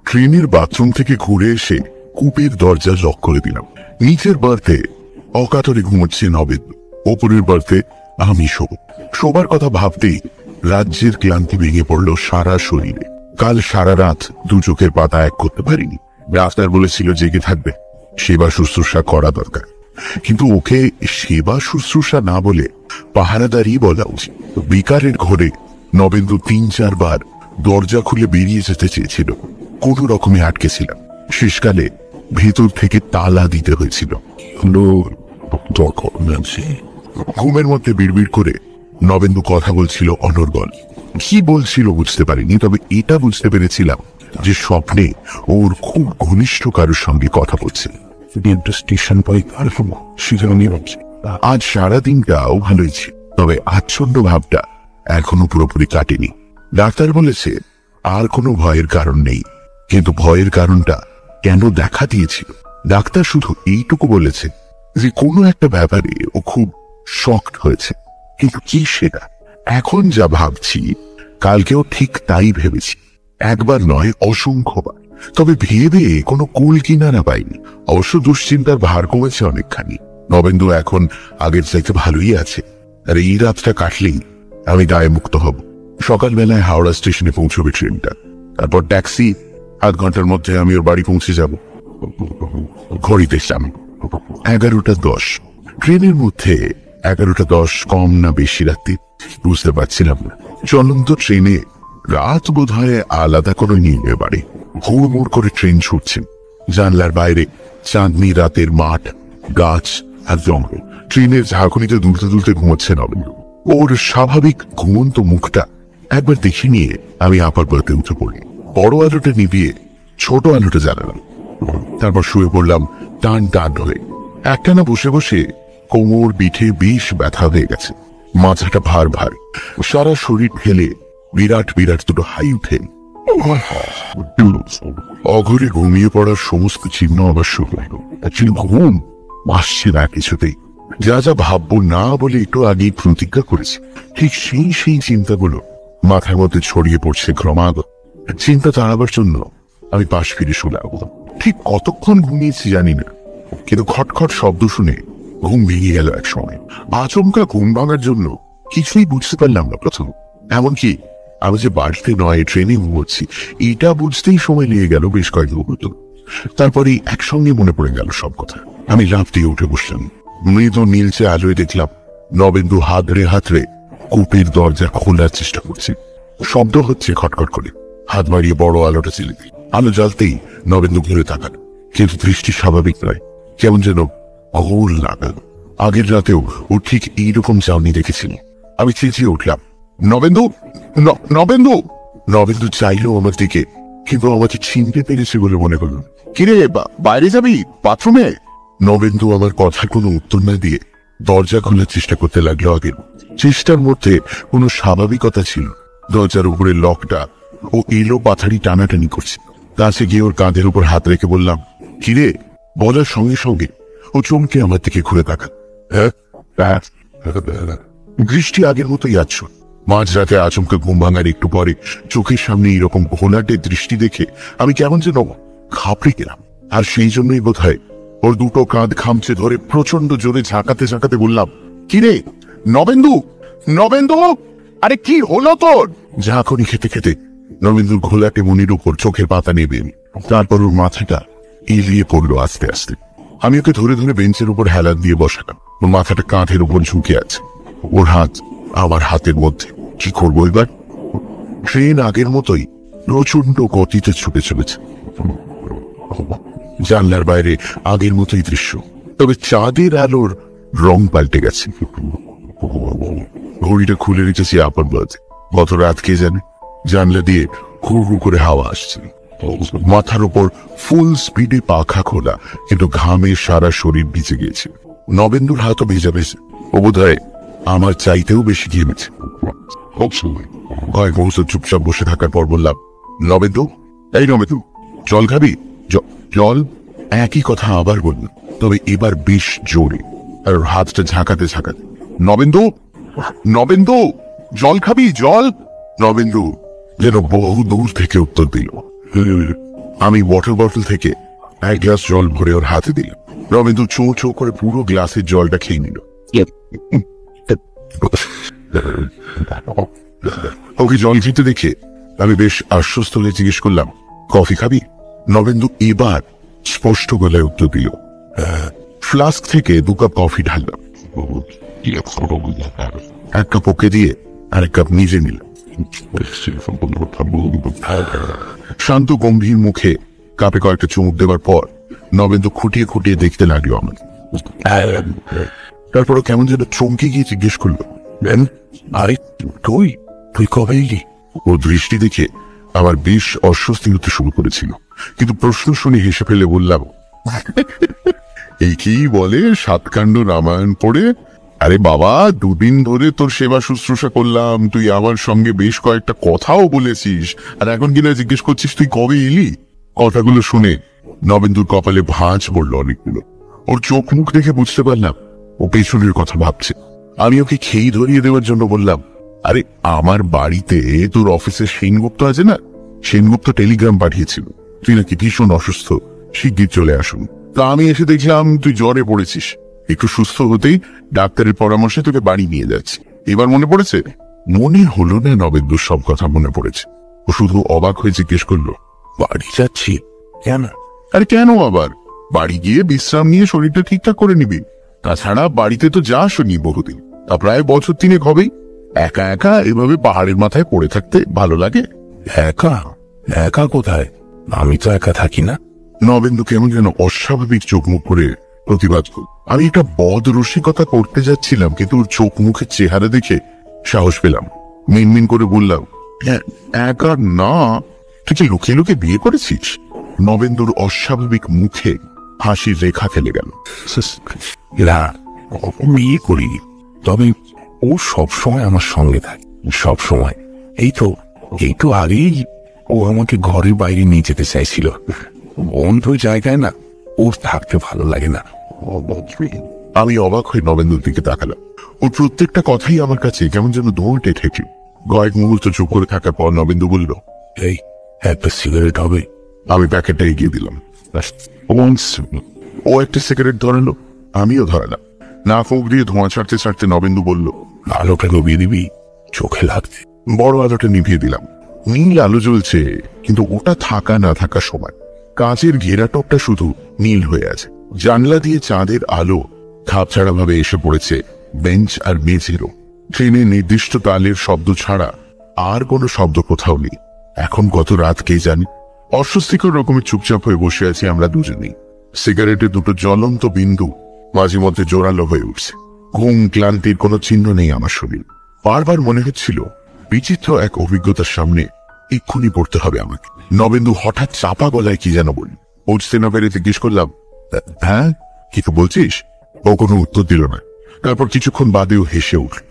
ট্রেনের বাথরুম থেকে ঘুরে এসে কূপের দরজা লক করে দিলাম। নিচের বার্থে অকাতরে ঘুমোচ্ছে নবেন্দু, ওপরের বার্থে আমি শোবার কথা ভাবতেই রাজ্যের ক্লান্তি ভেঙে পড়লো সারা শরীরে। কাল সারা রাত দু চোখের পাতা এক করতে পারিনি। ডাক্তার বলেছিল জেগে থাকবে, সেবা শুশ্রূষা করা দরকার, কিন্তু ওকে সেবা শুশ্রূষা না বলে পাহারাদারি বলা উচিত। বিকারের ঘরে নবেন্দু ৩-৪ বার দরজা খুলে বেরিয়ে যেতে চেয়েছিল, কোনো রকমে আটকেছিলাম। শেষকালে ভেতর থেকে তালা দিতে হয়েছিল। ঘুমের মধ্যে বিড়বিড় করে নবেন্দু কথা বলছিল অনর্গল। কি বলছিল বুঝতে পারিনি, তবে এটা বুঝতে পেরেছিলাম যে স্বপ্নে ওর খুব ঘনিষ্ঠ কারোর সঙ্গে কথা বলছে। আজ সারাদিনটাও ভালোই ছিল, তবে আচ্ছন্ন ভাবটা এখনো পুরোপুরি কাটেনি। ডাক্তার বলেছে আর কোনো ভয়ের কারণ নেই, কিন্তু ভয়ের কারণটা কেন দেখা দিয়েছিল। ডাক্তার শুধু এইটুকু বলেছে যে কোনো একটা ব্যাপারে ও খুব শকড হয়েছে, কিন্তু কি সেটা। এখন যা ভাবছি কালকেও ঠিক তাই ভেবেছি, একবার নয় অসংখ্যবার, তবে ভেবে কোনো কুল কিনারা পাইনি। অবশ্য দুশ্চিন্তার ভার কমেছে অনেকখানি। নবেন্দু এখন আগের চাইতে ভালোই আছে, আর এই রাতটা কাটলেই আমি দায় মুক্ত হব। সকালবেলায় হাওড়া স্টেশনে পৌঁছবে ট্রেনটা, তারপর ট্যাক্সি, ৮ ঘন্টার মধ্যে আমি ওর বাড়ি পৌঁছে যাব। ঘড়িতে 11:10। ট্রেনের মধ্যে 11:10 কম না বেশি রাত্রি বুঝতে পারছিলাম না। চলন্ত ট্রেনে রাত বোধ হয় আলাদা কোনো নিয়ে বাড়ি। হুড়মুড় করে ট্রেন ছুটছে। জানলার বাইরে চাঁদনি রাতের মাঠ, গাছ আর জঙ্গল। ট্রেনের ঝাঁকুনিতে দুলতে দুলতে ঘুমোচ্ছে নবেন্দু। ওর স্বাভাবিক ঘুমন্ত মুখটা একবার দেখে নিয়ে আমি আপার বাড়িতে উঠে পড়ি। বড় আলোটা নিভিয়ে ছোট আলোটা জ্বালালাম, তারপর শুয়ে পড়লাম টান টান হয়ে। একটানা বসে বসে কোমর পিঠে বেশ ব্যথা হয়ে গেছে, মাথাটা ভার ভার, সারা শরীর ঢেলে বিরাট বিরাট দুটো হাই উঠে। অঘরে ঘুমিয়ে পড়ার সমস্ত চিহ্ন আবার শুরু হলো। ঘুম আসছে না কিছুতেই। যা যা ভাববো না বলে একটু আগেই প্রতিজ্ঞা করেছি, ঠিক সেই চিন্তাগুলো মাথার মধ্যে ছড়িয়ে পড়ছে ক্রমাগত। চিন্তা তাড়াবার জন্য আমি পাশ ফিরে শুলাম। ঠিক কতক্ষণ ঘুমিয়েছি জানি না, কিন্তু খটখট শব্দ শুনে ঘুম ভেঙে গেল এক সময়। আচমকা ঘুম ভাঙার জন্য কিছুই বুঝতে পারলাম না প্রথম। এমনকি আমি যে বাড়িতে নয় ট্রেনে ঘুমোচ্ছি এটা বুঝতেই সময় লেগে গেল বেশ কয়েক মুহূর্ত। তারপরে একসঙ্গে মনে পড়ে গেল সব কথা। আমি লাফ দিয়ে উঠে বসলাম। মৃত নীলচে আলোয় দেখলাম নবেন্দু হাতড়ে কূপের দরজা খোলার চেষ্টা করছে। শব্দ হচ্ছে খটখট করে। হাত বাড়িয়ে বড় আলোটা জ্বেলে দিই। আলো জ্বালতেই নবেন্দু ঘুরে তাকালো, কিন্তু দৃষ্টি স্বাভাবিক নয়, কেমন যেন অঘোর লাগাল। আগের রাতেও ও ঠিক এইরকম চাউনি দেখেছিল। আমি চেঁচিয়ে উঠলাম, নবেন্দু, নবেন্দু। নবেন্দু চাইলো আমার দিকে, কিন্তু আমাকে চিনতে পেরেছে বলে মনে করল। কিরে, বাইরে যাবি, বাথরুমে? নবেন্দু আমার কথা কোনো উত্তর না দিয়ে দরজা খোলার চেষ্টা করতে লাগলো। আগের চেষ্টার মধ্যে কোনো স্বাভাবিকতা ছিল। দরজার উপরে লকটা ও এলো পাথারি টানাটানি করছে। কাছে গিয়ে ওর কাঁধের উপর হাত রেখে বললাম, কিরে? বলার সঙ্গে সঙ্গে ও চমকে আমার দিকে ঘুরে তাকাল। দৃষ্টি আগের মতোই আছো। মাঝরাতে আচমকা ঘুম ভাঙার একটু পরে চোখের সামনে এরকম ঘোলাটে দৃষ্টি দেখে আমি কেমন যেন ঘাবড়ে গেলাম। আর সেই জন্যই বোধ হয় ওর দুটো কাঁধ খামচে ধরে প্রচন্ড জোরে ঝাঁকাতে ঝাঁকাতে বললাম, কিরে নবেন্দু, নবেন্দু, আরে কি হলো তোর? ঝাঁকুনি খেতে খেতে নবেন্দুর ঘোলাটে মনির উপর চোখের পাতা নেবে, তারপর ওর মাথাটা এলিয়ে পড়লো আস্তে আস্তে। আমি ওকে ধরে ধরে বেঞ্চের উপর হেলান দিয়ে বসালাম। ওর মাথাটা কাঁধের উপর ঝুঁকে আছে, ওর হাত আমার হাতের মধ্যে। কি করবো এবার? ট্রেন আগের মতোই প্রচন্ড গতিতে ছুটে চলেছে। জানলার বাইরে আগের মতোই দৃশ্য, তবে চাঁদের আলোর রং পাল্টে গেছে। ঘড়িটা খুলে রেখেছি আপার বাজে। গত রাত কে জানে, জানলা দিয়ে হু হু করে হাওয়া আসছে। মাথার উপর ফুল স্পিডে পাখা খোলা, কিন্তু ঘামে সারা শরীর ভিজে গিয়েছে। নবেন্দুর হাতও ভেজা ভেজে। ও বোধহয় আমার চাইতেও বেশি ঘেমেছে। কয়েক মুহূর্ত চুপচাপ বসে থাকার পর বললাম, নবেন্দু, এই নবেন্দু, জল খাবি? জল? একই কথা আবার বলল, তবে এবার বেশ জোরে, আর হাতটা ঝাঁকাতে ঝাঁকাতে। নবেন্দু, নবেন্দু, জল খাবি? জল? নবেন্দু যেন বহু দূর থেকে উত্তর দিল, আমি ওয়াটার বটল থেকে এক গ্লাস জল ভরে ওর হাতে দিলাম। নবেন্দু চো চো করে পুরো গ্লাসের জলটা খেয়ে নিল। ওকে জল খেতে দেখে আমি বেশ আশ্বস্ত হয়ে জিজ্ঞেস করলাম, কফি খাবি? নবেন্দু এবার স্পষ্ট গলায় উত্তর দিল, ফ্লাস্ক থেকে 2 কাপ কফি ঢাললাম। 1 কাপ ওকে দিয়ে আর 1 কাপ নিজে নিলাম। শান্ত গম্ভীর মুখে কাপে কয়েকটা চুমুক দেওয়ার পর নবেন্দু খুঁটিয়ে খুঁটিয়ে দেখতে লাগলো আমার। তারপরও কেমন যেন চমকে গিয়ে জিজ্ঞেস করলো, আরে তুই তুই কবে এলি? ও দৃষ্টি দেখে আমার বেশ অস্বস্তি হতে শুরু করেছিল, কিন্তু প্রশ্ন শুনে হেসে ফেলে বললাম, এই কি বলে 7 কাণ্ড রামায়ণ পড়ে? আরে বাবা, 2 দিন ধরে তোর সেবা শুশ্রূষা করলাম, তুই আমার সঙ্গে বেশ কয়েকটা কথাও বলেছিস, আর এখন কিনা জিজ্ঞেস করছিস তুই কবে এলি? কথাগুলো শুনে নবেন্দুর কপালে ভাঁজ পড়লো অনেকগুলো। ওর চোখ মুখ দেখে বুঝতে পারলাম ও পেছনের কথা ভাবছে। আমি ওকে খেই ধরিয়ে দেওয়ার জন্য বললাম, আরে আমার বাড়িতে তোর অফিসের সেনগুপ্ত আছে না, সেনগুপ্ত টেলিগ্রাম পাঠিয়েছিল তুই নাকি ভীষণ অসুস্থ, শিগগির চলে আসুন। তা আমি এসে দেখলাম তুই জ্বরে পড়েছিস, একটু সুস্থ হতেই ডাক্তারের পরামর্শে তোকে বাড়ি নিয়ে যাচ্ছি। এবার মনে পড়েছে? মনে হলো না নবেন্দুর সব কথা মনে পড়েছে। ও শুধু অবাক হয়ে জিজ্ঞেস করলো, বাড়ি যাচ্ছি কেন? আরে কেন আবার? বাড়ি গিয়ে বিশ্রাম নিয়ে শরীরটা ঠিকঠাক করে নিবি। তাছাড়া বাড়িতে তো যাসনি বহুদিন, তা প্রায় বছর 3 হবেই। একা একা এভাবে পাহাড়ের মাথায় পড়ে থাকতে ভালো লাগে? একা? একা কোথায়? আমি তো একা থাকি না। নবেন্দু কেমন যেন অস্বাভাবিক চোখ মুখ করে প্রতিবাদ করল। আমি একটা বদ রসিকতা করতে যাচ্ছিলাম, কিন্তু ওর চোখ মুখের চেহারা দেখে সাহস পেলাম। মিনমিন করে বললাম, একা না। তুই কি লুকিয়ে লুকিয়ে বিয়ে করেছিস? নবেন্দুর অস্বাভাবিক মুখে হাসির রেখা ফেলে গেল। না, বিয়ে করিনি, তবে ও সবসময় আমার সঙ্গে থাকে, সব সময়। এই তো আগেই ও আমাকে ঘরের বাইরে নিয়ে যেতে চাইছিল। বন্ধ জায়গায় না ওর থাকতে ভালো লাগে না। আমি অবাক হয়ে নবেন্দুর দিকে তাকালাম। ওর প্রত্যেকটা কথাই আমার কাছে কেমন যেন দৌড়ে ঠেকল। কয়েক মুহূর্ত চুপ করে থাকার পর নবেন্দু বলল, এই একটা সিগারেট হবে? আমি প্যাকেটটা এগিয়ে দিলাম। ও একটা সিগারেট ধরালো, আমিও ধরালাম। না ফুঁক দিয়ে ধোঁয়া ছাড়তে ছাড়তে নবেন্দু বলল, আলোটা নিভিয়ে দিবি, চোখে লাগছে। বড় আলোটা নিভিয়ে দিলাম। নীল আলো জ্বলছে, কিন্তু ওটা থাকা না থাকা সমান। কাঁচের ঘেরাটপটা শুধু নীল হয়ে আছে। জানলা দিয়ে চাঁদের আলো খাপছাড়া ভাবে এসে পড়েছে বেঞ্চ আর মেঝেরও। ট্রেনে নির্দিষ্ট তালের শব্দ ছাড়া আর কোনো শব্দ কোথাও নেই। এখন কত রাত কে জানে। অস্বস্তিকর রকমের চুপচাপ হয়ে বসে আছি আমরা দুজনেই। সিগারেটের 2টো জ্বলন্ত বিন্দু মাঝে মধ্যে জোরালো হয়ে উঠছে। ঘুম ক্লান্তির কোনো চিহ্ন নেই আমার শরীর। বারবার মনে হচ্ছিল বিচিত্র এক অভিজ্ঞতার সামনে এক্ষুনি পড়তে হবে আমাকে। নবেন্দু হঠাৎ চাপা গলায় কি যেন বলল। বুঝতে না পেরে জিজ্ঞেস করলাম, হ্যাঁ কিছু বলছিস? ও কোনো উত্তর দিল না। তারপর কিছুক্ষণ বাদেও হেসে উঠল,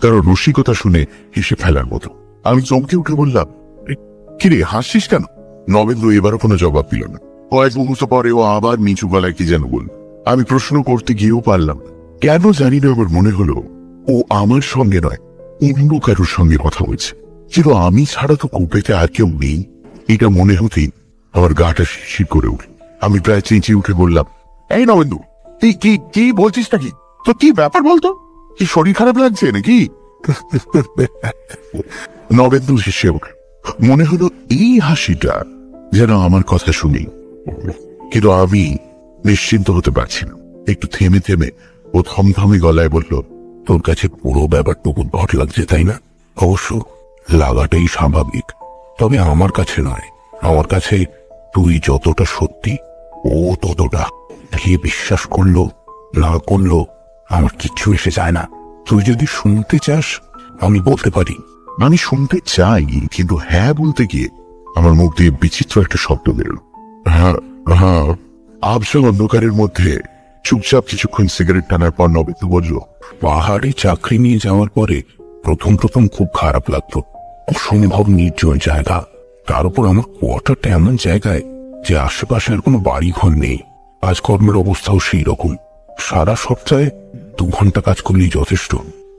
তার রসিকতা শুনে হেসে ফেলার মতো। আমি চমকে উঠে বললাম, কিরে হাসছিস কেন? নবেন্দু এবারও কোনো জবাব দিল না। কয়েক মুহূর্ত পরে ও আবার নিচু গলায় কি যেন বলল। আমি প্রশ্ন করতে গিয়েও পারলাম না। কেন জানি না আমার মনে হলো ও আমার সঙ্গে নয়, অন্য কারোর সঙ্গে কথা বলছে। কিন্তু আমি ছাড়া তো কূপেতে আর কেউ নেই। এটা মনে হতেই আমার গাটা শিরশির করে উঠল। আমি প্রায় চেঁচিয়ে উঠে বললাম, এই নবেন্দু, তুই কি বলছিস নাকি? তো কি ব্যাপার বলতো? কি শরীর খারাপ লাগছে নাকি? নবেন্দু হেসে উঠল। মনে হলো এই হাসিটা যেন আমার কথা শুনি, কিন্তু আমি নিশ্চিন্ত হতে পারছি না। একটু থেমে থেমে ও থমথমে গলায় বলল, তোর কাছে পুরো ব্যাপারটুকু ভট লাগছে তাই না? অবশ্য লাগাটাই স্বাভাবিক, তবে আমার কাছে নয়। আমার কাছে তুই যতটা সত্যি ও ততটা। কে বিশ্বাস করলো না করলো আমার কিচ্ছু এসে যায় না। তুই যদি শুনতে চাস আমি বলতে পারি। আমি শুনতে চাই, কিন্তু হ্যাঁ বলতে গিয়ে আমার মুখ দিয়ে বিচিত্র একটা শব্দ বেরোল। হ্যাঁ হ্যাঁ। আবছা অন্ধকারের মধ্যে চুপচাপ কিছুক্ষণ সিগারেট টানার পর নবেন্দু বলল, পাহাড়ে চাকরি নিয়ে যাওয়ার পরে প্রথম খুব খারাপ লাগতো। অসম্ভব নির্জন জায়গা, তার উপর আমার কোয়ার্টারটা এমন জায়গায় যে আশেপাশে আর কোনো বাড়ি ঘর নেই। কাজকর্মের অবস্থাও সেই রকম। সারা সপ্তাহে 2 ঘন্টা কাজ করলেই যথেষ্ট।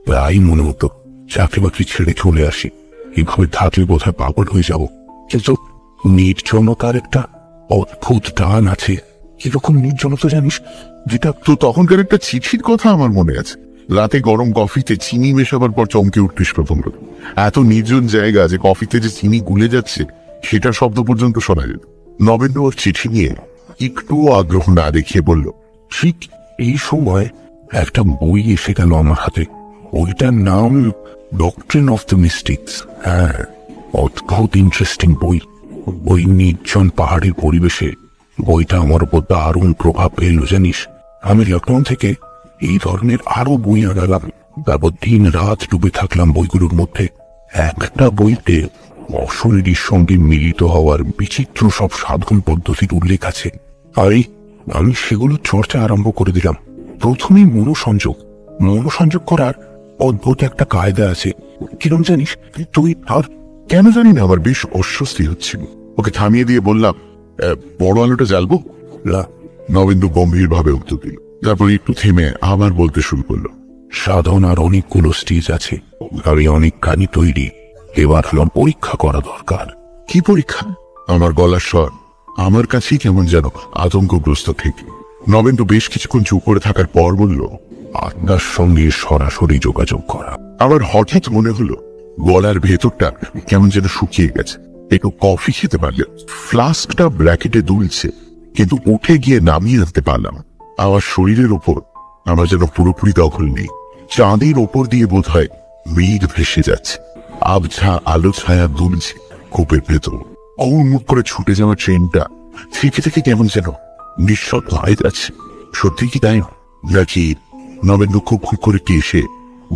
প্রায় মনে হতো চাকরি বাকরি ছেড়ে চলে আসি, এভাবে থাকলে বোধহয় পাগল হয়ে যাব। নির্জনতার একটা অদ্ভুত টান আছে। কিরকম নির্জনতা জানিস? যেটা তো তখনকার একটা চিঠির কথা আমার মনে আছে, রাতে গরম কফিতে চিনি মেশাবার পর চমকে উঠতিস প্রথম। এত নির্জন জায়গা যে কফিতে যে চিনি গুলে যাচ্ছে সেটার শব্দ পর্যন্ত শোনা যেত। নবেন্দু ওর চিঠি নিয়ে একটুও আগ্রহ না দেখিয়ে বলল, ঠিক এই সময় একটা বই এসে গেল আমার হাতে। বইটার নাম ডক্ট্রিন অফ দ্য মিস্টিক্স। হ্যাঁ, অদ্ভুত ইন্টারেস্টিং বই। ওই নির্জন পাহাড়ের পরিবেশে বইটা আমার উপর দারুণ প্রভাব ফেললো জানিস। আমি লকডাউন থেকে এই ধরনের আরো বই আনালাম। তারপর দিন রাত ডুবে থাকলাম বইগুলোর মধ্যে। একটা বইতে অশরীরীর সঙ্গে মিলিত হওয়ার বিচিত্র সব সাধন পদ্ধতির উল্লেখ আছে। আর আমি সেগুলো চর্চা আরম্ভ করে দিলাম। প্রথমেই মনোসংযোগ করার অদ্ভুত একটা কায়দা আছে। কিরম জানিস তুই? আর কেন জানি না আমার বেশ অস্বস্তি হচ্ছিল। ওকে থামিয়ে দিয়ে বললাম, বড় আলোটা জ্বালবো? না। নবেন্দু গম্ভীর ভাবে উত্তর দিল। তারপর একটু থেমে আবার বলতে শুরু করলো, সাধনার অনেকগুলো স্টেজ আছে, আর এই অনেক কানি তৈরি। এবার হলাম পরীক্ষা করা দরকার। কি পরীক্ষা? আমার গলার স্বর আমার কাছেই কেমন যেন আতঙ্কগ্রস্ত থেকে। নবেন্দু বেশ কিছুক্ষণ চুপ করে থাকার পর বলল, আত্মার সঙ্গে সরাসরি যোগাযোগ করা। আমার হঠাৎ মনে হলো গলার ভেতরটা কেমন যেন শুকিয়ে গেছে। একটু কফি খেতে পারলে ফ্লাস্কটা ব্র্যাকেটে দুলছে, কিন্তু উঠে গিয়ে নামিয়ে আনতে পারলাম। আমার শরীরের ওপর আমার যেন পুরোপুরি দখল নেই। চাঁদের ওপর দিয়ে বোধ হয় মেঘ ভেসে যাচ্ছে, আবছা আলো ছায়া দুলছে কূপের ভেতর। অমুক করে ছুটে যাওয়া ট্রেনটা থেকে থেকে কেমন যেন নিঃশব্দ হয়ে যাচ্ছে। সত্যি কি তাই নাকি? নবেন্দু খুব খুব করে এসে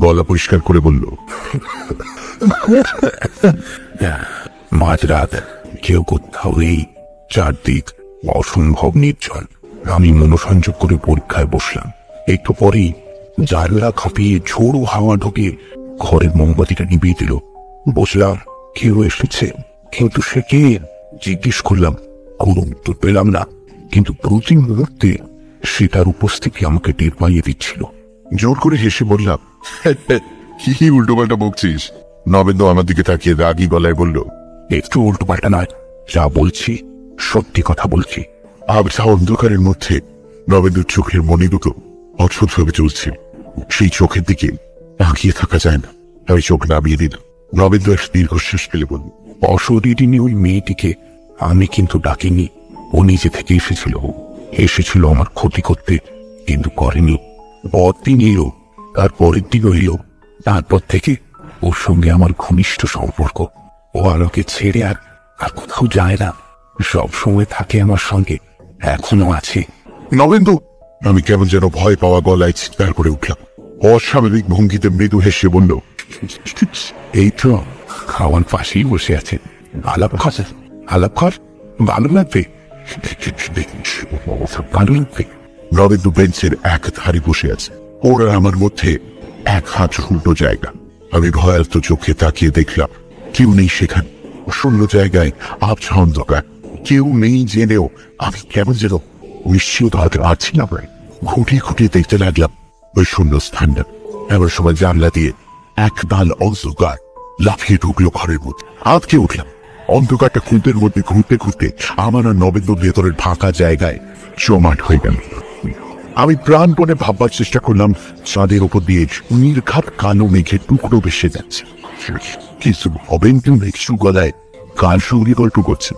গলা পরিষ্কার করে বলল, মাঝরাত, কেউ কোথাও নেই, চারদিক অসম্ভব নির্জন। আমি মনোসংযোগ করে পরীক্ষায় বসলাম। একটু পরেই জানলা খাপিয়ে ঝোড়ো হাওয়া ঢুকে ঘরের মোমবাতিটা নিভিয়ে দিল। বসলাম, কেউ এসেছে, কিন্তু সে কে? জিজ্ঞেস করলাম, কোনো উত্তর পেলাম না। কিন্তু প্রতি মুহূর্তে সেটার উপস্থিতি আমাকে টের পাইয়ে দিচ্ছিল। জোর করে হেসে বললাম, কি উল্টো পাল্টা বকছিস? নবেন্দু আমার দিকে তাকিয়ে রাগী গলায় বলল, একটু উল্টো পাল্টা নয়, যা বলছি সত্যি কথা বলছি। আবছা অন্ধকারের মধ্যে নবেন্দুর চোখের মনি দুটো অদ্ভুতভাবে চলছে। সেই চোখের দিকে তাকিয়ে থাকা যায় না। আমি চোখ নামিয়ে দিলাম। নবেন্দু এক দীর্ঘশ্বাস ফেলে বলল, অশরীরিনী ওই মেয়েটিকে আমি কিন্তু ডাকিনি। ও নিজে থেকে এসেছিল আমার ক্ষতি করতে, কিন্তু করেনি। পরদিন এলো, তার পরের দিনও এলো। তারপর থেকে ওর সঙ্গে আমার ঘনিষ্ঠ সম্পর্ক। ও আমাকে ছেড়ে আর কোথাও যায় না, সব সময় থাকে আমার সঙ্গে, এখনো আছে। নবেন্দু! আমি কেমন যেন ভয় পাওয়া গলায় চিৎকার করে উঠলাম। অস্বাভাবিক ভঙ্গিতে মৃদু হেসে বলল, এই তো খাওয়ার পাশেই বসে আছে। আলাপ কর, ভালো লাগবে। ভালো লাগবে। নবেন্দু বেঞ্চের এক ধারে বসে আছে। ওর আর আমার মধ্যে এক হাত উল্টো জায়গা। আমি ভয়ার্ত চোখে তাকিয়ে দেখলাম, কেউ নেই সেখানে। শূন্য জায়গায় আবছা অন্ধকার। কেউ নেই জেনেও আমি কেমন যেন নিশ্চিত হতে পারছি না। খুঁটিয়ে খুঁটিয়ে দেখতে লাগলাম ওই শূন্য স্থানটা। এমন সময় জানলা দিয়ে এক দাল অন্ধকার লাফিয়ে ঢুকলো ঘরের মধ্যে। আটকে উঠলাম। অন্ধকারটা কূপের মধ্যে ঘুরতে ঘুরতে আমার আর নবেন্দুর ভেতরের ফাঁকা জায়গায় জমাট হয়ে গেল। আমি প্রাণপণে ভাববার চেষ্টা করলাম চাঁদের ওপর দিয়ে নির্ঘাত কালো মেঘের টুকরো ভেসে যাচ্ছে। কিছু হবেন কেউ মেঘসু গলায় গান সঙ্গী গল্প করছেন।